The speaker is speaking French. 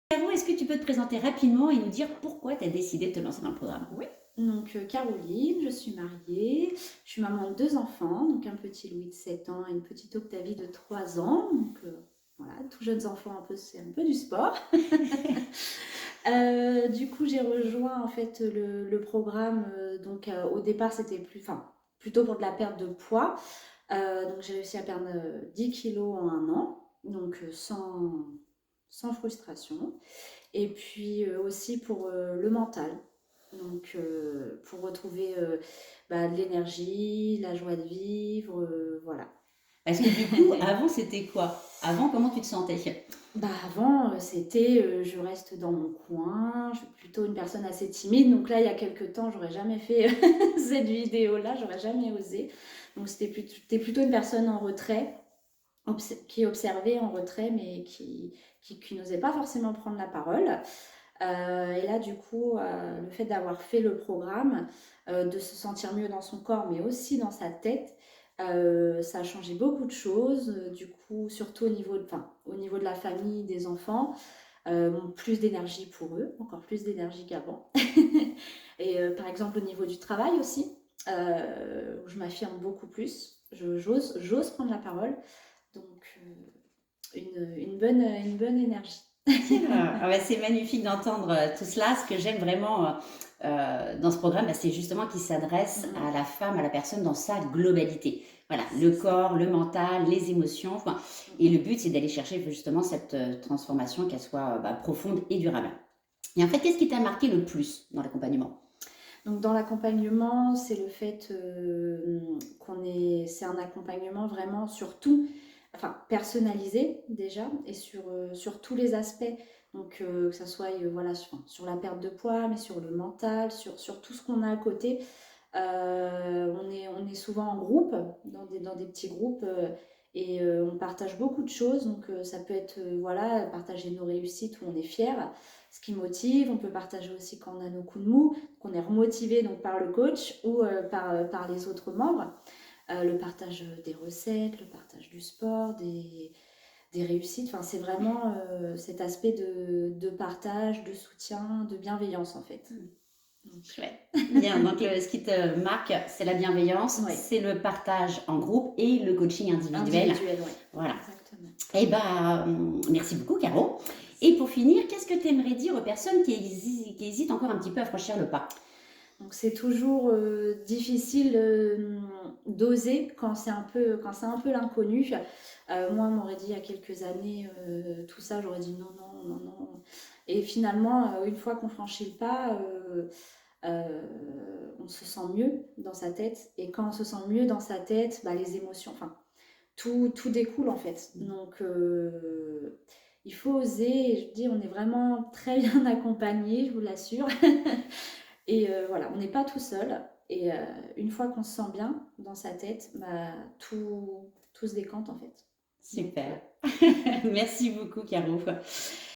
Caro, est-ce que tu peux te présenter rapidement et nous dire pourquoi tu as décidé de te lancer dans le programme? Oui, donc Caroline, je suis mariée, je suis maman de 2 enfants, donc un petit Louis de 7 ans et une petite Octavie de 3 ans. Donc voilà, tout jeunes enfants, un peu, c'est un peu du sport. Du coup, j'ai rejoint en fait le programme. Donc au départ, c'était plutôt pour de la perte de poids. Donc j'ai réussi à perdre 10 kilos en un an, donc sans frustration. Et puis aussi pour le mental. Donc pour retrouver de l'énergie, la joie de vivre, voilà. Parce que du coup, avant, c'était quoi? Avant, comment tu te sentais? Bah avant, c'était je reste dans mon coin, je suis plutôt une personne assez timide. Donc là, il y a quelques temps, j'aurais jamais fait cette vidéo-là, j'aurais jamais osé. Donc c'était plutôt une personne en retrait, qui observait en retrait, mais qui n'osait pas forcément prendre la parole. Et là, du coup, le fait d'avoir fait le programme, de se sentir mieux dans son corps, mais aussi dans sa tête, ça a changé beaucoup de choses. Du coup, surtout au niveau de la famille, des enfants, plus d'énergie pour eux, encore plus d'énergie qu'avant. Et par exemple, au niveau du travail aussi, où je m'affirme beaucoup plus, j'ose prendre la parole. Donc, une bonne énergie. Ah ouais, c'est magnifique d'entendre tout cela. Ce que j'aime vraiment dans ce programme, bah, c'est justement qu'il s'adresse à la femme, à la personne dans sa globalité. Voilà, le C'est ça. corps, le mental, les émotions. Enfin, et le but, c'est d'aller chercher justement cette transformation, qu'elle soit bah, profonde et durable. Et en fait, qu'est-ce qui t'a marqué le plus dans l'accompagnement? Donc dans l'accompagnement, c'est le fait c'est un accompagnement vraiment sur tout, enfin personnalisé déjà, et sur tous les aspects. Donc que ça soit voilà, sur la perte de poids, mais sur le mental, sur tout ce qu'on a à côté. On est souvent en groupe, dans des petits groupes, et on partage beaucoup de choses. Donc ça peut être voilà, partager nos réussites où on est fier, ce qui motive. On peut partager aussi quand on a nos coups de mou, qu'on est remotivé donc par le coach ou par les autres membres. Le partage des recettes, le partage du sport, des réussites. Enfin, c'est vraiment cet aspect de partage, de soutien, de bienveillance en fait. Donc, Chouette. Bien, donc ce qui te marque, c'est la bienveillance, ouais, c'est le partage en groupe et le coaching individuel. individuel, ouais, Voilà. exactement. Eh ben, merci beaucoup, Caro. Et Merci. pour finir, qu'est-ce que tu aimerais dire aux personnes qui hésitent encore un petit peu à franchir le pas? Donc c'est toujours difficile d'oser quand c'est un peu l'inconnu. Moi, on m'aurait dit il y a quelques années tout ça, j'aurais dit non, non, non, non. Et finalement, une fois qu'on franchit le pas, on se sent mieux dans sa tête. Et quand on se sent mieux dans sa tête, bah, les émotions, enfin, tout découle en fait. Donc il faut oser. Et je dis, on est vraiment très bien accompagné, je vous l'assure. Et voilà, on n'est pas tout seul. Et une fois qu'on se sent bien dans sa tête, bah, tout se décante en fait. Donc, Super. Merci beaucoup, Caro.